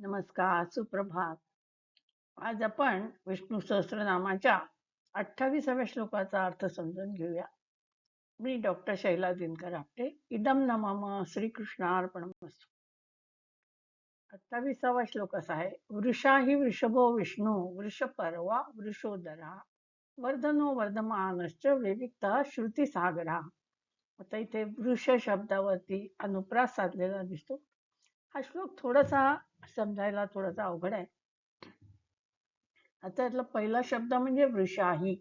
नमस्कार, सुप्रभात. आज आपण विष्णू सहस्त्रनामाच्या 28व्या श्लोकाचा अर्थ समजून घेऊया. मी डॉक्टर शैला दिनकर आपटे. इदम नमः श्रीकृष्णार्पणमस्तु. 28वा श्लोक असा आहे. वृषा हि वृषभो विष्णू वृषपर्वा वृषोदरा वर्धनो वर्धमानश्च विविक्तः श्रुतिसागरा. आता इथे वृष शब्दावरती अनुप्रास साधलेला दिसतो. हा श्लोक थोडासा समजायला थोडासा अवघड आहे. आता यातला पहिला शब्द म्हणजे वृषाही.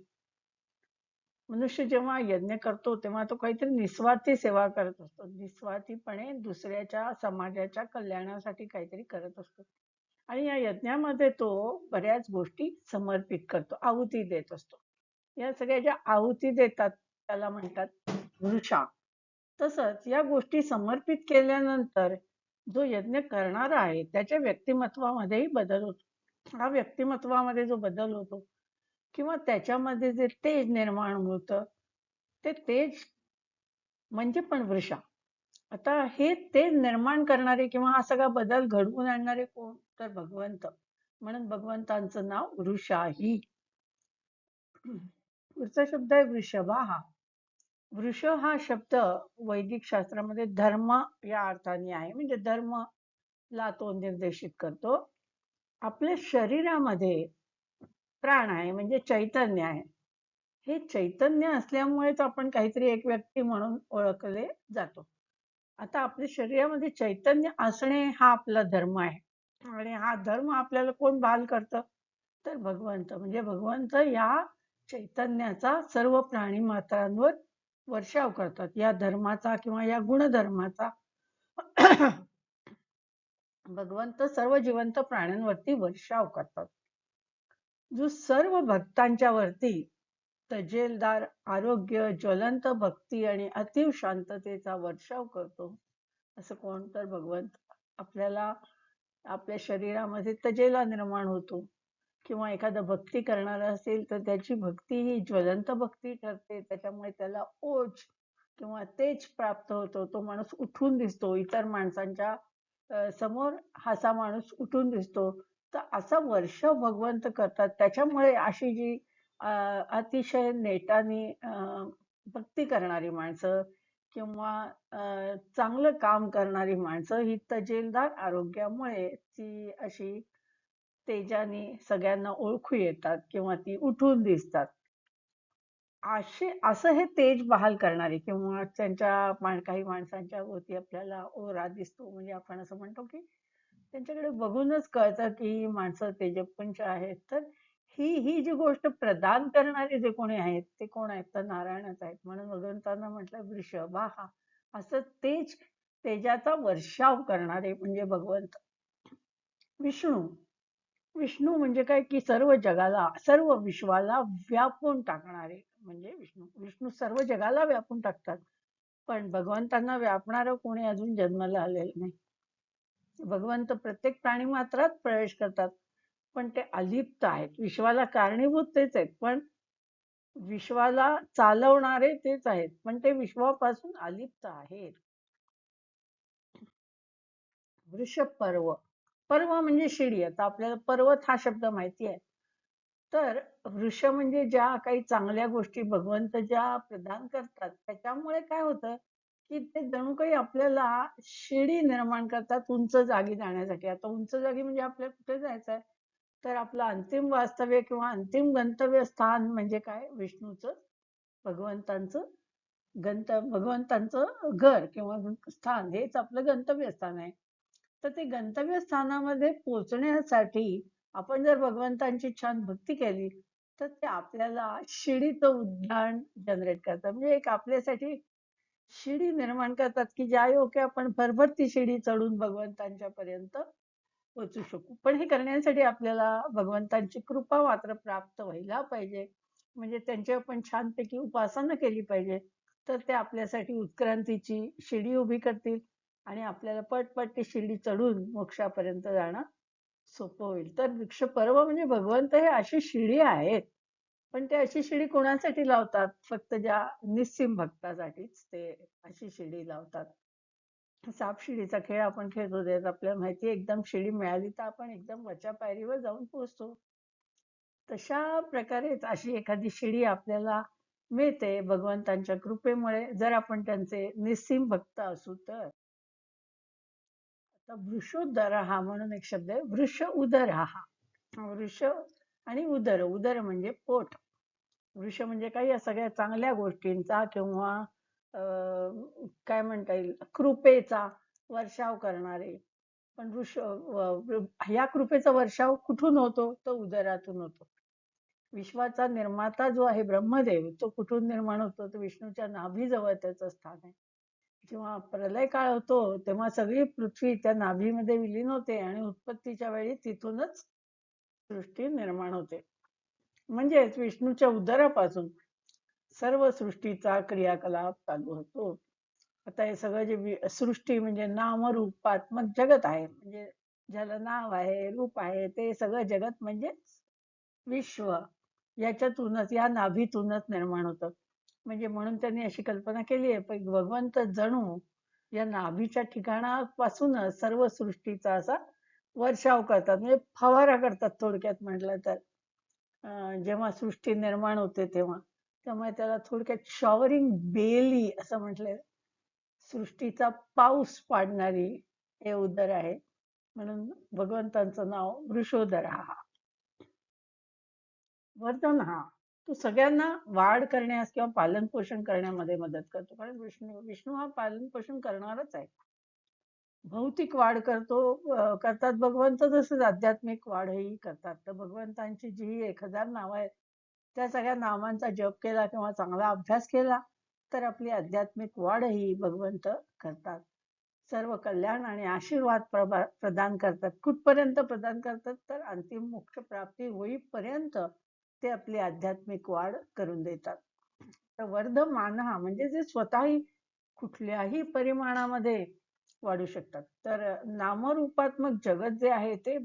मनुष्य जेव्हा यज्ञ करतो तेव्हा तो काहीतरी निस्वार्थी सेवा करत असतो. निस्वार्थीपणे दुसऱ्याच्या समाजाच्या कल्याणासाठी काहीतरी करत असतो. आणि या यज्ञामध्ये तो बऱ्याच गोष्टी समर्पित करतो, आहुती देत असतो. या सगळ्या ज्या आहुती देतात त्याला म्हणतात वृषा. तसंच या गोष्टी समर्पित केल्यानंतर जो यज्ञ करणारा आहे त्याच्या व्यक्तिमत्वामध्येही बदल होतो. हा व्यक्तिमत्वामध्ये जो बदल होतो किंवा त्याच्यामध्ये जे तेज निर्माण होतं ते तेज म्हणजे पण वृषा. आता हे तेज निर्माण करणारे किंवा हा सगळा बदल घडवून आणणारे कोण, तर भगवंत. म्हणून भगवंतांचं नाव वृषाही. पुढचा शब्द आहे वृषभा. वृष हा शब्द वैदिक शास्त्रामध्ये धर्म या अर्थाने आहे. म्हणजे धर्मला तो निर्देशित करतो. आपल्या शरीरामध्ये प्राण आहे म्हणजे चैतन्य आहे. हे चैतन्य असल्यामुळेच आपण काहीतरी एक व्यक्ती म्हणून ओळखले जातो. आता आपल्या शरीरामध्ये चैतन्य असणे हा आपला धर्म आहे. आणि हा धर्म आपल्याला कोण बहाल करतं, तर भगवंत. म्हणजे भगवंत या चैतन्याचा सर्व प्राणी मात्रांवर वर्षाव करतात. या धर्माचा किंवा या गुणधर्माचा भगवंत सर्व जिवंत प्राण्यांवरती वर्षाव करतात. जो सर्व भक्तांच्या वरती तजेलदार आरोग्य, ज्वलंत भक्ती आणि अतीव शांततेचा वर्षाव करतो. असं कोण, तर भगवंत. आपल्याला आपल्या शरीरामध्ये तजेला निर्माण होतो किंवा एखादा भक्ती करणारा असेल तर त्याची भक्ती ही ज्वलंत भक्ती ठरते. त्याच्यामुळे त्याला ओज किंवा तेज प्राप्त होतो. तो माणूस उठून दिसतो. इतर माणसांच्या समोर असा माणूस उठून दिसतो. तर असा वर्षाव भगवंत करतात. त्याच्यामुळे अशी जी अतिशय नेटाने भक्ती करणारी माणसं किंवा चांगलं काम करणारी माणसं ही तजेलदार आरोग्यामुळे ती अशी तेजाने सगळ्यांना ओळखू येतात किंवा ती उठून दिसतात. असं हे तेज बहाल करणारे किंवा त्यांच्या काही माणसांच्या भोवती आपल्याला ओरा दिसतो. म्हणजे आपण असं म्हणतो की त्यांच्याकडे बघूनच कळतं की ही माणसं तेजपुंज आहेत. तर ही जी गोष्ट प्रदान करणारे जे कोणी आहेत ते कोण आहेत, तर नारायणच आहेत. म्हणून भगवंतांना म्हटलं वृषभा. असं तेजाचा वर्षाव करणारे म्हणजे भगवंत. विष्णू. विष्णू म्हणजे काय, की सर्व जगाला, सर्व विश्वाला व्यापून टाकणारे म्हणजे विष्णू. विष्णू सर्व जगाला व्यापून टाकतात. पण भगवंतांना व्यापणारं कोणी अजून जन्माला आलेलं नाही. भगवंत प्रत्येक प्राणी मात्रात प्रवेश करतात, पण ते अलिप्त आहेत. विश्वाला कारणीभूत तेच आहेत, पण विश्वाला चालवणारे तेच आहेत, पण ते विश्वापासून अलिप्त आहेत. वृषभ पर्व. पर्व म्हणजे शिडी. आता आपल्याला पर्वत हा शब्द माहिती आहे. तर वृष म्हणजे ज्या काही चांगल्या गोष्टी भगवंत ज्या प्रदान करतात त्याच्यामुळे काय होतं, की ते जणू काही आपल्याला शिडी निर्माण करतात उंच जागी जाण्यासाठी. आता उंच जागी म्हणजे आपल्याला कुठे जायचं आहे, तर आपलं अंतिम वास्तव्य किंवा अंतिम गंतव्य स्थान म्हणजे काय, विष्णूचं, भगवंतांचं भगवंतांचं घर किंवा स्थान हेच आपलं गंतव्य स्थान आहे. तर ते गंतव्य स्थानामध्ये पोहोचण्यासाठी आपण जर भगवंतांची छान भक्ती केली तर ते आपल्याला शिडीचं उद्यान जनरेट करतात. म्हणजे एक आपल्यासाठी शिडी निर्माण करतात की ज्या योगे आपण भरभरती शिडी चढून भगवंतांच्या पर्यंत पोहोचू शकू. पण हे करण्यासाठी आपल्याला भगवंतांची कृपा मात्र प्राप्त व्हायला पाहिजे. म्हणजे त्यांची आपण छानपैकी उपासना केली पाहिजे. तर ते आपल्यासाठी उत्क्रांतीची शिडी उभी करतील आणि आपल्याला पटपट ती शिडी चढून मोक्षापर्यंत जाणं सोपं होईल. तर वृक्ष पर्व म्हणजे भगवंत हे अशी शिडी आहेत. पण ते अशी शिडी कोणासाठी लावतात, फक्त ज्या निस्सिम भक्तासाठीच ते अशी शिडी लावतात. सापशिडीचा खेळ आपण खेळतो त्यात आपल्याला माहिती आहे एकदम शिडी मिळाली तर आपण एकदम वरच्या पायरीवर जाऊन पोहोचतो. तशा प्रकारेच अशी एखादी शिडी आपल्याला मिळते भगवंतांच्या कृपेमुळे जर आपण त्यांचे निस्सीम भक्त असू तर. आता वृषोदरहा म्हणून एक शब्द आहे. वृष उदरहा. वृष आणि उदर. उदर म्हणजे पोट. वृष म्हणजे काही या सगळ्या चांगल्या गोष्टींचा किंवा काय म्हणता येईल कृपेचा वर्षाव करणारे. पण ह्या कृपेचा वर्षाव कुठून होतो? तो उदरातून होतो. विश्वाचा निर्माता जो आहे ब्रह्मदेव तो कुठून निर्माण होतो? तो विष्णूच्या नाभीजवळ त्याचं स्थान आहे. जेव्हा प्रलय काळ होतो तेव्हा सगळी पृथ्वी त्या नाभीमध्ये विलीन होते आणि उत्पत्तीच्या वेळी तिथूनच सृष्टी निर्माण होते. म्हणजेच विष्णूच्या उदरापासून सर्व सृष्टीचा क्रियाकलाप चालू होतो. आता हे सगळं जे सृष्टी म्हणजे नामरूपात्मक जगत आहे, म्हणजे ज्याला नाव आहे रूप आहे ते सगळं जगत म्हणजे विश्व याच्यातूनच या नाभीतूनच निर्माण होतं. म्हणजे म्हणून त्यांनी अशी कल्पना केली आहे की भगवंत जणू या नाभीच्या ठिकाणापासूनच सर्व सृष्टीचा असा वर्षाव करतात, म्हणजे फवारा करतात थोडक्यात म्हटलं तर. जेव्हा सृष्टी निर्माण होते तेव्हा त्यामुळे त्याला थोडक्यात शॉवरिंग बेली असं म्हटलंय. सृष्टीचा पाऊस पाडणारी हे उदर आहे म्हणून भगवंतांचं नाव वृषोदर हा. वर्धन हा तो सगळ्यांना वाढ करण्यास किंवा पालन पोषण करण्यामध्ये मदत करतो, कारण विष्णू विष्णू हा पालन पोषण करणारच आहे. भौतिक वाढ करतात भगवंत, तसंच आध्यात्मिक वाढही करतात. तर भगवंतांची जी 1000 नावं आहेत त्या सगळ्या नावांचा जप केला किंवा चांगला अभ्यास केला तर आपली आध्यात्मिक वाढही भगवंत करतात. सर्व कल्याण आणि आशीर्वाद प्रदान करतात. कुठपर्यंत प्रदान करतात? तर अंतिम मोक्ष प्राप्ती होईपर्यंत ते आपली आध्यात्मिक वाढ करून देतात. तर वर्धमानः म्हणजे जे स्वतःही कुठल्याही परिमाणामध्ये वाढू शकतात. तर नामरूपात्मक जगत जे आहे ते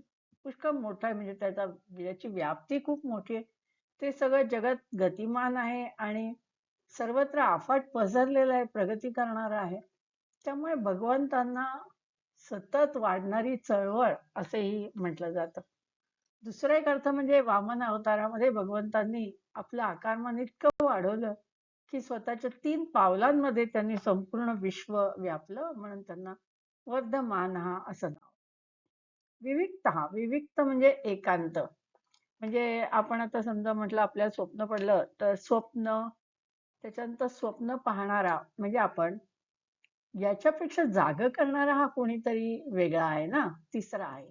पुष्कळ मोठं आहे, म्हणजे याची व्याप्ती खूप मोठी आहे. ते सगळं जगत गतिमान आहे आणि सर्वत्र अफाट पसरलेलं आहे, प्रगती करणारं आहे. त्यामुळे भगवंतांना सतत वाढणारी चळवळ असेही म्हटलं जातं. दुसरा एक अर्थ म्हणजे वामन अवतारामध्ये भगवंतांनी आपलं आकारमान इतकं वाढवलं की स्वतःच्या 3 पावलांमध्ये त्यांनी संपूर्ण विश्व व्यापलं, म्हणून त्यांना वर्धमानः असं नाव. विविक्तः विविक्त म्हणजे एकांत. म्हणजे आपण आता समजा म्हटलं आपल्याला स्वप्न पडलं तर स्वप्न, त्याच्यानंतर स्वप्न पाहणारा म्हणजे आपण, याच्यापेक्षा जाग करणारा हा कोणीतरी वेगळा आहे ना, तिसरा आहे.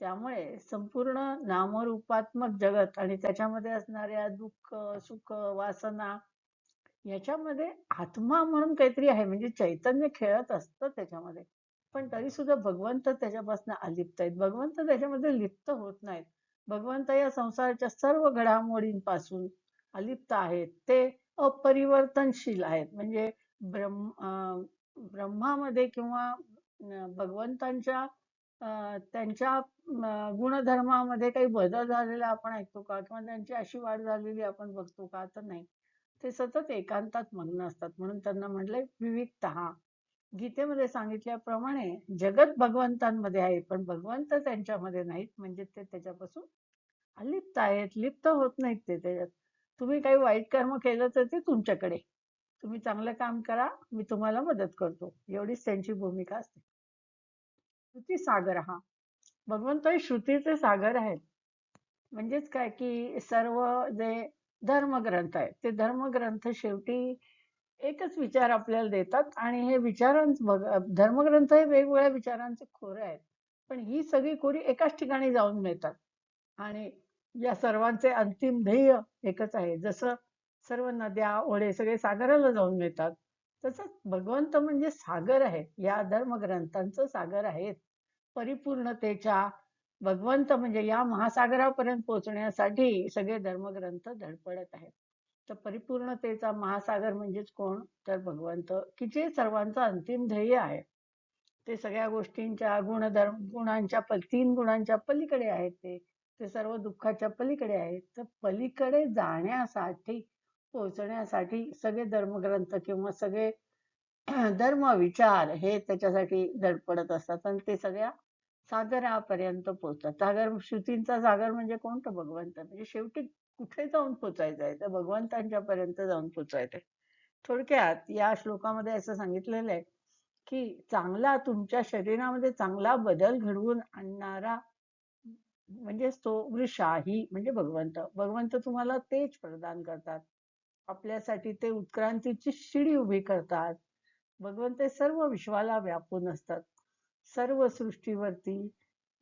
त्यामुळे संपूर्ण नामरूपात्मक जगत आणि त्याच्यामध्ये असणाऱ्या दुःख सुख वासना याच्यामध्ये आत्मा म्हणून काहीतरी आहे, म्हणजे चैतन्य खेळत असतं त्याच्यामध्ये. पण तरी सुद्धा भगवंत त्याच्यापासून अलिप्त आहेत. भगवंत त्याच्यामध्ये लिप्त होत नाहीत. भगवंत या संसाराच्या सर्व घडामोडींपासून अलिप्त आहेत. ते अपरिवर्तनशील आहेत. म्हणजे ब्रह्मामध्ये किंवा भगवंतांच्या त्यांच्या गुणधर्मामध्ये काही बदल झालेला आपण ऐकतो का? किंवा त्यांची अशी वाढ झालेली आपण बघतो का? तर नाही. ते सतत एकांतात मग्न असतात, म्हणून त्यांना म्हटलंय विविक्तः. गीतेमध्ये सांगितल्याप्रमाणे जगत भगवंतांमध्ये आहे पण भगवंत त्यांच्यामध्ये नाहीत, म्हणजे ते त्याच्यापासून अलिप्त आहेत, लिप्त होत नाहीत ते त्याच्यात. तुम्ही काही वाईट कर्म केलं तर ते तुमच्याकडे, तुम्ही चांगलं काम करा, मी तुम्हाला मदत करतो, एवढीच त्यांची भूमिका असते. श्रुती सागर हा भगवंत हे श्रुतीचे सागर आहेत. म्हणजेच काय की सर्व जे धर्मग्रंथ आहेत ते धर्मग्रंथ शेवटी एकच विचार आपल्याला देतात आणि हे धर्मग्रंथ हे वेगवेगळ्या विचारांचे खोरे आहेत, पण ही सगळी खोरी एकाच ठिकाणी जाऊन मिळतात आणि या सर्वांचे अंतिम ध्येय एकच आहे. जसं सर्व नद्या ओढे सगळे सागराला जाऊन मिळतात, तसंच भगवंत म्हणजे सागर आहे, या धर्मग्रंथांचं सागर आहेत. परिपूर्णतेच्या भगवंत म्हणजे या महासागरापर्यंत पोहोचण्यासाठी सगळे धर्मग्रंथ धडपडत आहेत. तर परिपूर्णतेचा महासागर म्हणजेच कोण? तर भगवंत, की जे सर्वांचं अंतिम ध्येय आहे. ते सगळ्या गोष्टींच्या गुणांच्या 3 गुणांच्या पलीकडे आहेत. ते सर्व दुःखाच्या पलीकडे आहेत. तर पलीकडे जाण्यासाठी पोहोचण्यासाठी सगळे धर्मग्रंथ किंवा सगळे धर्म, विचार हे त्याच्यासाठी धडपडत असतात आणि ते सगळ्या सागरापर्यंत पोहोचतात. श्रुतींचा सागर म्हणजे कोणतं? भगवंत. म्हणजे शेवटी कुठे जाऊन पोचायचं आहे? तर भगवंतांच्या पर्यंत जाऊन पोचायचंय. थोडक्यात या श्लोकामध्ये असं सांगितलेलं आहे, की तुमच्या शरीरामध्ये चांगला बदल घडवून आणणारा म्हणजेच तो वृषाही म्हणजे भगवंत. भगवंत तुम्हाला तेज प्रदान करतात. आपल्यासाठी ते उत्क्रांतीची शिडी उभी करतात. भगवंत हे सर्व विश्वाला व्यापून असतात. सर्व सृष्टीवरती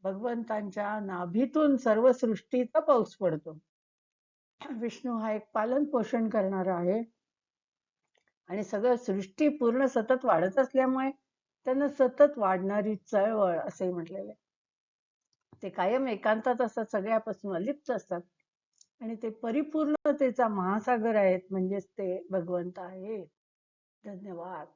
भगवंतांच्या नाभीतून सर्व सृष्टीचा पाऊस पडतो. विष्णू हा एक पालन पोषण करणारा आहे आणि सगळं सृष्टी पूर्ण सतत वाढत असल्यामुळे त्यांना सतत वाढणारी चळवळ असे म्हटलेले आहे. ते कायम एकांतात असतात, सगळ्यापासून अलिप्त असतात आणि ते परिपूर्णतेचा महासागर आहेत, म्हणजेच ते भगवंत आहेत. धन्यवाद.